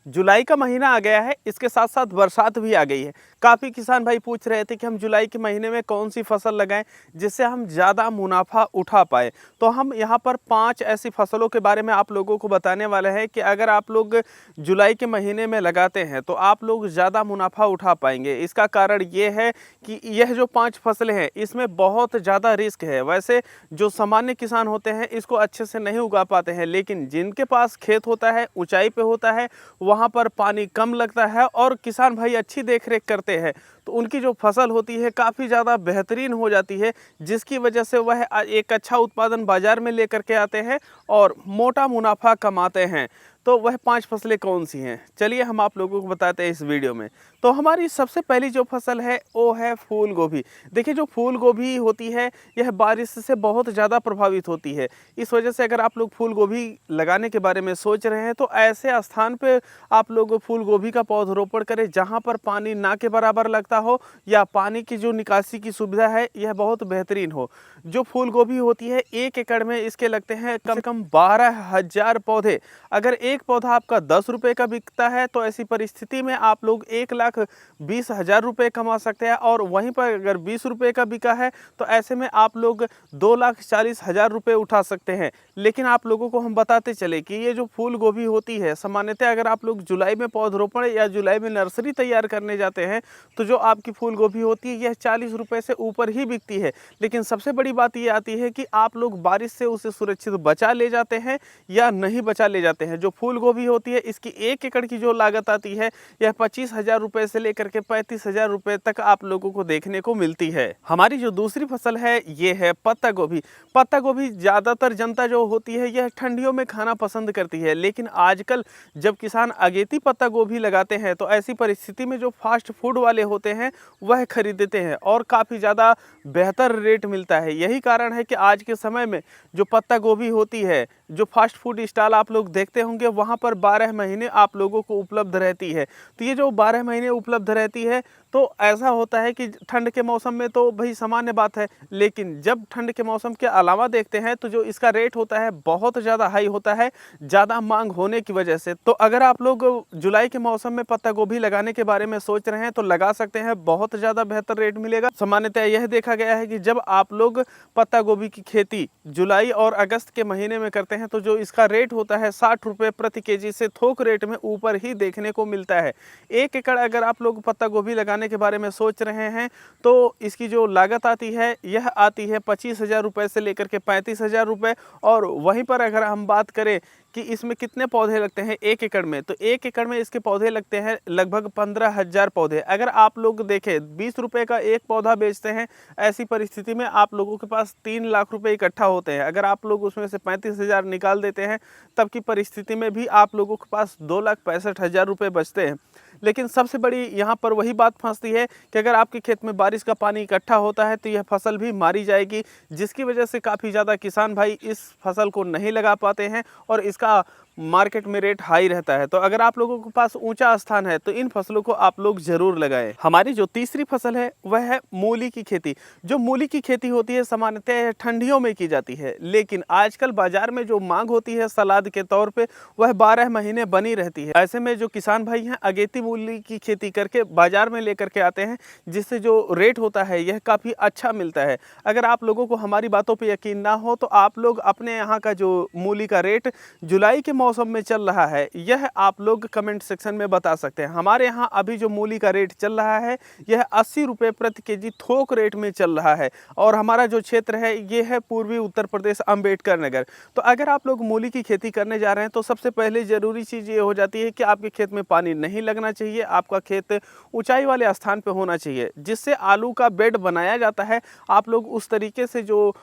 जुलाई का महीना आ गया है, इसके साथ साथ बरसात भी आ गई है। काफ़ी किसान भाई पूछ रहे थे कि हम जुलाई के महीने में कौन सी फसल लगाएं जिससे हम ज़्यादा मुनाफा उठा पाए। तो हम यहाँ पर 5 ऐसी फसलों के बारे में आप लोगों को बताने वाले हैं कि अगर आप लोग जुलाई के महीने में लगाते हैं तो आप लोग ज़्यादा मुनाफा उठा पाएंगे। इसका कारण ये है कि यह जो 5 फसलें हैं इसमें बहुत ज़्यादा रिस्क है। वैसे जो सामान्य किसान होते हैं इसको अच्छे से नहीं उगा पाते हैं, लेकिन जिनके पास खेत होता है, ऊंचाई पे होता है, वहाँ पर पानी कम लगता है और किसान भाई अच्छी देखरेख करते हैं तो उनकी जो फसल होती है काफ़ी ज़्यादा बेहतरीन हो जाती है, जिसकी वजह से वह एक अच्छा उत्पादन बाज़ार में लेकर के आते हैं और मोटा मुनाफा कमाते हैं। तो वह 5 फसलें कौन सी हैं, चलिए हम आप लोगों को बताते हैं इस वीडियो में। तो हमारी सबसे पहली जो फसल है वो है फूल गोभी। देखिए जो फूल गोभी होती है यह बारिश से बहुत ज़्यादा प्रभावित होती है। इस वजह से अगर आप लोग फूल गोभी लगाने के बारे में सोच रहे हैं तो ऐसे स्थान पे आप लोग फूल गोभी का पौधरोपण करें जहाँ पर पानी ना के बराबर लगता हो या पानी की जो निकासी की सुविधा है यह बहुत बेहतरीन हो। जो फूल गोभी होती है 1 एकड़ में इसके लगते हैं कम से कम 12,000 पौधे। अगर एक पौधा आपका 10 रुपये का बिकता है तो ऐसी परिस्थिति में आप लोग 1,20,000 रुपये कमा सकते हैं, और वहीं पर अगर 20 रुपये का बिका है तो ऐसे में आप लोग 2,40,000 रुपये उठा सकते हैं। लेकिन आप लोगों को हम बताते चले कि ये जो फूल गोभी होती है सामान्यतः अगर आप लोग जुलाई में पौधरोपण या जुलाई में नर्सरी तैयार करने जाते हैं तो जो आपकी फूल गोभी होती है यह 40 रुपये से ऊपर ही बिकती है। लेकिन सबसे बड़ी बात ये आती है कि आप लोग बारिश से उसे सुरक्षित बचा ले जाते हैं या नहीं बचा ले जाते हैं। जो फूल गोभी होती है इसकी 1 एकड़ की जो लागत आती है यह 25,000 रुपये से लेकर के 35,000 रुपये तक आप लोगों को देखने को मिलती है। हमारी जो दूसरी फसल है ये है पत्ता गोभी। पत्ता गोभी ज़्यादातर जनता जो होती है यह ठंडियों में खाना पसंद करती है, लेकिन आजकल जब किसान अगेती पत्ता गोभी लगाते हैं तो ऐसी परिस्थिति में जो फास्ट फूड वाले होते हैं वह खरीदते हैं और काफ़ी ज़्यादा बेहतर रेट मिलता है। यही कारण है कि आज के समय में जो पत्ता गोभी होती है, जो फास्ट फूड स्टॉल आप लोग देखते होंगे वहाँ पर 12 महीने आप लोगों को उपलब्ध रहती है। तो ये जो 12 महीने उपलब्ध रहती है तो ऐसा होता है कि ठंड के मौसम में तो भाई सामान्य बात है, लेकिन जब ठंड के मौसम के अलावा देखते हैं तो जो इसका रेट होता है बहुत ज़्यादा हाई होता है, ज़्यादा मांग होने की वजह से। तो अगर आप लोग जुलाई के मौसम में पत्ता गोभी लगाने के बारे में सोच रहे हैं तो लगा सकते हैं, बहुत ज़्यादा बेहतर रेट मिलेगा। सामान्यतः यह देखा गया है कि जब आप लोग पत्ता गोभी की खेती जुलाई और अगस्त के महीने में करते हैं तो जो इसका रेट होता है 60 रुपये प्रति केजी से थोक रेट में ऊपर ही देखने को मिलता है। 1 एकड़ अगर आप लोग पत्ता गोभी लगाने के बारे में सोच रहे हैं तो इसकी जो लागत आती है यह आती है 25,000 रुपये से लेकर के 35,000 रुपये। और वहीं पर अगर हम बात करें कि इसमें कितने पौधे लगते हैं 1 एकड़ में, तो 1 एकड़ में इसके पौधे लगते हैं लगभग 15,000 पौधे। अगर आप लोग देखें 20 रुपये का एक पौधा बेचते हैं, ऐसी परिस्थिति में आप लोगों के पास 3 लाख रुपए इकट्ठा होते हैं। अगर आप लोग उसमें से 35,000 निकाल देते हैं तब की परिस्थिति में भी आप लोगों के पास 2,65,000 रुपये बचते हैं। लेकिन सबसे बड़ी यहाँ पर वही बात फंसती है कि अगर आपके खेत में बारिश का पानी इकट्ठा होता है तो यह फसल भी मारी जाएगी, जिसकी वजह से काफ़ी ज़्यादा किसान भाई इस फसल को नहीं लगा पाते हैं और इसका मार्केट में रेट हाई रहता है। तो अगर आप लोगों के पास ऊंचा स्थान है तो इन फसलों को आप लोग जरूर लगाएं। हमारी जो तीसरी फसल है वह है मूली की खेती। जो मूली की खेती होती है सामान्यतः ठंडियों में की जाती है, लेकिन आजकल बाजार में जो मांग होती है सलाद के तौर पे वह 12 महीने बनी रहती है। ऐसे में जो किसान भाई हैं अगेती मूली की खेती करके बाजार में लेकर के आते हैं, जिससे जो रेट होता है यह काफ़ी अच्छा मिलता है। अगर आप लोगों को हमारी बातों पर यकीन ना हो तो आप लोग अपने यहाँ का जो मूली का रेट जुलाई के मौसम में चल रहा है यह आप लोग कमेंट सेक्शन में बता सकते हैं। हमारे यहाँ अभी जो मूली का रेट चल रहा है यह 80 रुपये प्रति केजी थोक रेट में चल रहा है, और हमारा जो क्षेत्र है ये है पूर्वी उत्तर प्रदेश अंबेडकर नगर। तो अगर आप लोग मूली की खेती करने जा रहे हैं तो सबसे पहले ज़रूरी चीज़ ये हो जाती है कि आपके खेत में पानी नहीं लगना चाहिए, आपका खेत ऊंचाई वाले स्थान पर होना चाहिए, जिससे आलू का बेड बनाया जाता है। आप लोग उस तरीके से जो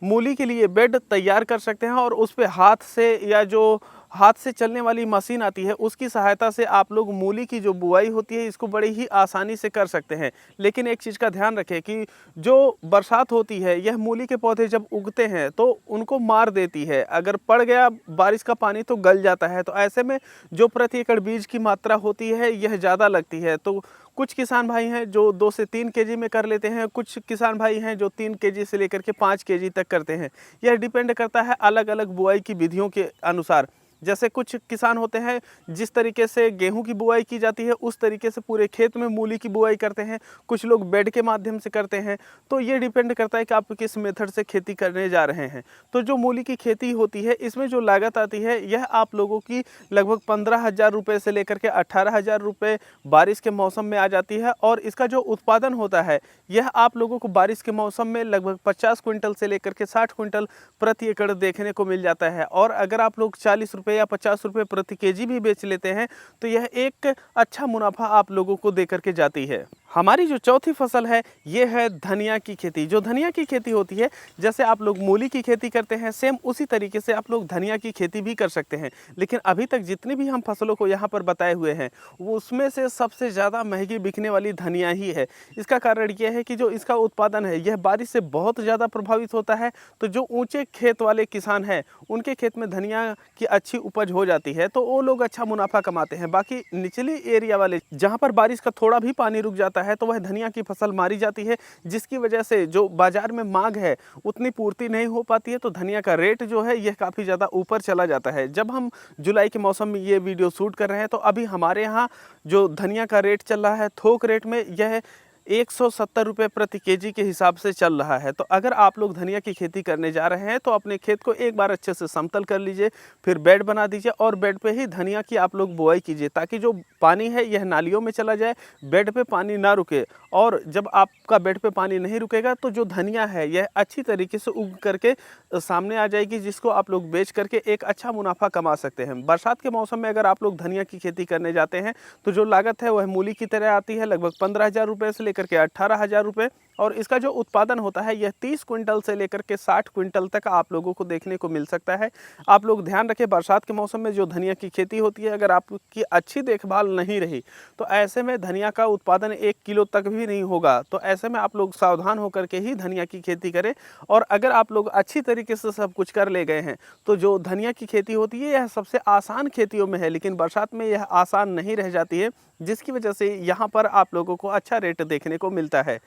मूली के लिए बेड तैयार कर सकते हैं और उस पर हाथ से या जो हाथ से चलने वाली मशीन आती है उसकी सहायता से आप लोग मूली की जो बुआई होती है इसको बड़ी ही आसानी से कर सकते हैं। लेकिन एक चीज़ का ध्यान रखें कि जो बरसात होती है यह मूली के पौधे जब उगते हैं तो उनको मार देती है। अगर पड़ गया बारिश का पानी तो गल जाता है, तो ऐसे में जो प्रति एकड़ बीज की मात्रा होती है यह ज़्यादा लगती है। तो कुछ किसान भाई हैं जो 2 से 3 केजी में कर लेते हैं, कुछ किसान भाई हैं जो 3 केजी से लेकर के 5 केजी तक करते हैं। यह डिपेंड करता है अलग अलग बुआई की विधियों के अनुसार। जैसे कुछ किसान होते हैं जिस तरीके से गेहूं की बुआई की जाती है उस तरीके से पूरे खेत में मूली की बुआई करते हैं, कुछ लोग बेड के माध्यम से करते हैं। तो ये डिपेंड करता है कि आप किस मेथड से खेती करने जा रहे हैं। तो जो मूली की खेती होती है इसमें जो लागत आती है यह आप लोगों की लगभग 15,000 रुपये से लेकर के 18,000 रुपये बारिश के मौसम में आ जाती है। और इसका जो उत्पादन होता है यह आप लोगों को बारिश के मौसम में लगभग 50 क्विंटल से लेकर के 60 क्विंटल प्रति एकड़ देखने को मिल जाता है। और अगर आप लोग 40 रुपये या 50 रुपये प्रति केजी भी बेच लेते हैं तो यह एक अच्छा मुनाफा आप लोगों को दे करके जाती है। हमारी जो चौथी फसल है ये है धनिया की खेती। जो धनिया की खेती होती है, जैसे आप लोग मूली की खेती करते हैं सेम उसी तरीके से आप लोग धनिया की खेती भी कर सकते हैं। लेकिन अभी तक जितनी भी हम फसलों को यहाँ पर बताए हुए हैं वो उसमें से सबसे ज़्यादा महंगी बिकने वाली धनिया ही है। इसका कारण ये है कि जो इसका उत्पादन है यह बारिश से बहुत ज़्यादा प्रभावित होता है। तो जो ऊंचे खेत वाले किसान हैं उनके खेत में धनिया की अच्छी उपज हो जाती है तो वो लोग अच्छा मुनाफा कमाते हैं। बाकी निचली एरिया वाले जहाँ पर बारिश का थोड़ा भी पानी रुक जाता है तो वह धनिया की फसल मारी जाती है, जिसकी वजह से जो बाजार में मांग है उतनी पूर्ति नहीं हो पाती है। तो धनिया का रेट जो है यह काफ़ी ज़्यादा ऊपर चला जाता है। जब हम जुलाई के मौसम में ये वीडियो शूट कर रहे हैं तो अभी हमारे यहाँ जो धनिया का रेट चल रहा है थोक रेट में यह 170 रुपये प्रति केजी के हिसाब से चल रहा है। तो अगर आप लोग धनिया की खेती करने जा रहे हैं तो अपने खेत को एक बार अच्छे से समतल कर लीजिए, फिर बेड बना दीजिए और बेड पे ही धनिया की आप लोग बुआई कीजिए ताकि जो पानी है यह नालियों में चला जाए, बेड पे पानी ना रुके। और जब आपका बेड पे पानी नहीं रुकेगा तो जो धनिया है यह अच्छी तरीके से उग करके सामने आ जाएगी, जिसको आप लोग बेच करके एक अच्छा मुनाफा कमा सकते हैं। बरसात के मौसम में अगर आप लोग धनिया की खेती करने जाते हैं तो जो लागत है वह मूली की तरह आती है, लगभग 15,000 रुपये से करके 18,000 रुपये। और इसका जो उत्पादन होता है यह 30 क्विंटल से लेकर के 60 क्विंटल तक आप लोगों को देखने को मिल सकता है। आप लोग ध्यान रखें, बरसात के मौसम में जो धनिया की खेती होती है अगर आपकी अच्छी देखभाल नहीं रही तो ऐसे में धनिया का उत्पादन 1 किलो तक भी नहीं होगा। तो ऐसे में आप लोग सावधान होकर के ही धनिया की खेती करें। और अगर आप लोग अच्छी तरीके से सब कुछ कर ले गए हैं तो जो धनिया की खेती होती है यह सबसे आसान खेतियों में है, लेकिन बरसात में यह आसान नहीं रह जाती है, जिसकी वजह से यहाँ पर आप लोगों को अच्छा रेट देखने को मिलता है।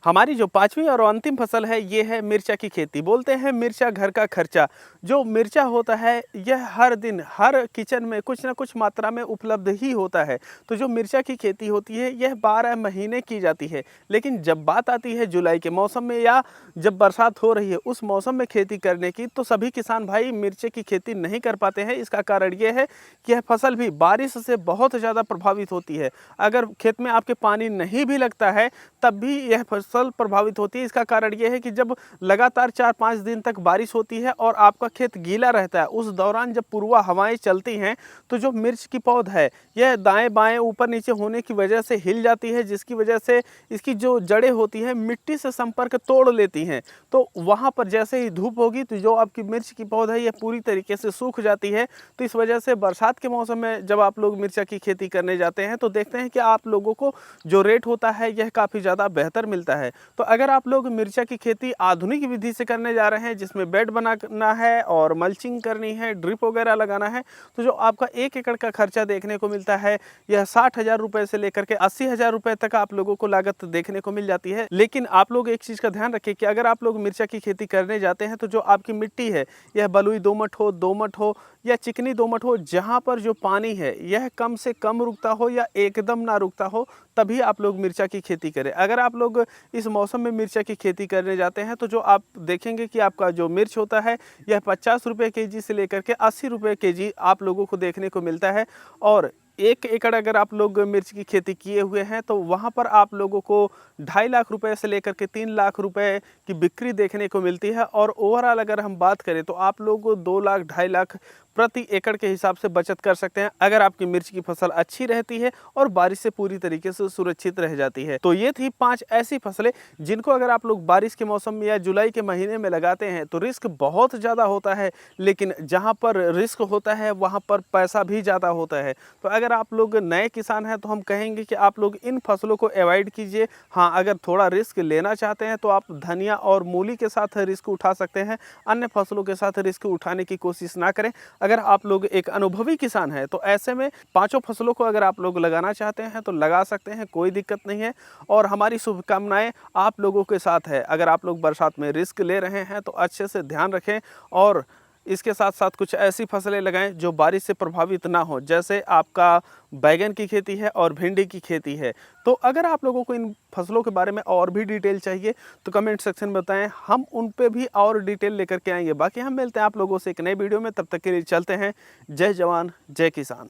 हमारी जो पांचवी और अंतिम फसल है ये है मिर्चा की खेती। बोलते हैं मिर्चा घर का खर्चा। जो मिर्चा होता है यह हर दिन हर किचन में कुछ ना कुछ मात्रा में उपलब्ध ही होता है। तो जो मिर्चा की खेती होती है यह 12 महीने की जाती है। लेकिन जब बात आती है जुलाई के मौसम में या जब बरसात हो रही है उस मौसम में खेती करने की तो सभी किसान भाई मिर्चे की खेती नहीं कर पाते हैं। इसका कारण ये है कि यह फसल भी बारिश से बहुत ज़्यादा प्रभावित होती है। अगर खेत में आपके पानी नहीं भी लगता है तब भी यह फसल प्रभावित होती है। इसका कारण यह है कि जब लगातार 4-5 दिन तक बारिश होती है और आपका खेत गीला रहता है, उस दौरान जब पूर्वा हवाएं चलती हैं तो जो मिर्च की पौध है यह दाएं बाएं ऊपर नीचे होने की वजह से हिल जाती है, जिसकी वजह से इसकी जो जड़ें होती हैं मिट्टी से संपर्क तोड़ लेती हैं। तो वहाँ पर जैसे ही धूप होगी तो जो आपकी मिर्च की पौध है यह पूरी तरीके से सूख जाती है। तो इस वजह से बरसात के मौसम में जब आप लोग मिर्चा की खेती करने जाते हैं तो देखते हैं कि आप लोगों को जो रेट होता है यह काफ़ी ज़्यादा बेहतर मिलता है। तो अगर आप लोग मिर्चा की खेती आधुनिक विधि से करने जा रहे हैं जिसमें बेड बनाना है और मल्चिंग करनी है, ड्रिप वगैरह लगाना है, तो जो आपका 1 एकड़ का खर्चा देखने को मिलता है यह 60,000 रुपये से लेकर के 80,000 रुपये तक आप लोगों को लागत देखने को मिल जाती है। लेकिन आप लोग एक चीज़ का ध्यान रखें कि अगर आप लोग मिर्चा की खेती करने जाते हैं तो जो आपकी मिट्टी है यह बलुई दोमट हो या चिकनी दोमट हो, जहाँ पर जो पानी है यह कम से कम रुकता हो या एकदम ना रुकता हो, तभी आप लोग मिर्चा की खेती करें। अगर आप लोग इस मौसम में मिर्चा की खेती करने जाते हैं तो जो आप देखेंगे कि आपका जो मिर्च होता है यह 50 रुपये केजी से लेकर के 80 रुपये केजी आप लोगों को देखने को मिलता है। और 1 एकड़ अगर आप लोग मिर्च की खेती किए हुए हैं तो वहाँ पर आप लोगों को 2.5 लाख रुपए से लेकर के 3 लाख रुपए की बिक्री देखने को मिलती है। और ओवरऑल अगर हम बात करें तो आप लोग 2 लाख 2.5 लाख प्रति एकड़ के हिसाब से बचत कर सकते हैं अगर आपकी मिर्च की फसल अच्छी रहती है और बारिश से पूरी तरीके से सुरक्षित रह जाती है। तो ये थी 5 ऐसी फसलें जिनको अगर आप लोग बारिश के मौसम में या जुलाई के महीने में लगाते हैं तो रिस्क बहुत ज़्यादा होता है, लेकिन जहाँ पर रिस्क होता है वहाँ पर पैसा भी ज़्यादा होता है। तो अगर आप लोग नए किसान हैं तो हम कहेंगे कि आप लोग इन फसलों को अवॉइड कीजिए। हाँ, अगर थोड़ा रिस्क लेना चाहते हैं तो आप धनिया और मूली के साथ रिस्क उठा सकते हैं, अन्य फसलों के साथ रिस्क उठाने की कोशिश ना करें। अगर आप लोग एक अनुभवी किसान हैं तो ऐसे में 5 फसलों को अगर आप लोग लगाना चाहते हैं तो लगा सकते हैं, कोई दिक्कत नहीं है। और हमारी शुभकामनाएं आप लोगों के साथ है। अगर आप लोग बरसात में रिस्क ले रहे हैं तो अच्छे से ध्यान रखें और इसके साथ साथ कुछ ऐसी फसलें लगाएं जो बारिश से प्रभावित ना हो, जैसे आपका बैगन की खेती है और भिंडी की खेती है। तो अगर आप लोगों को इन फसलों के बारे में और भी डिटेल चाहिए तो कमेंट सेक्शन में बताएं, हम उन पे भी और डिटेल लेकर के आएंगे। बाकी हम मिलते हैं आप लोगों से एक नए वीडियो में, तब तक के लिए चलते हैं। जय जवान जय किसान।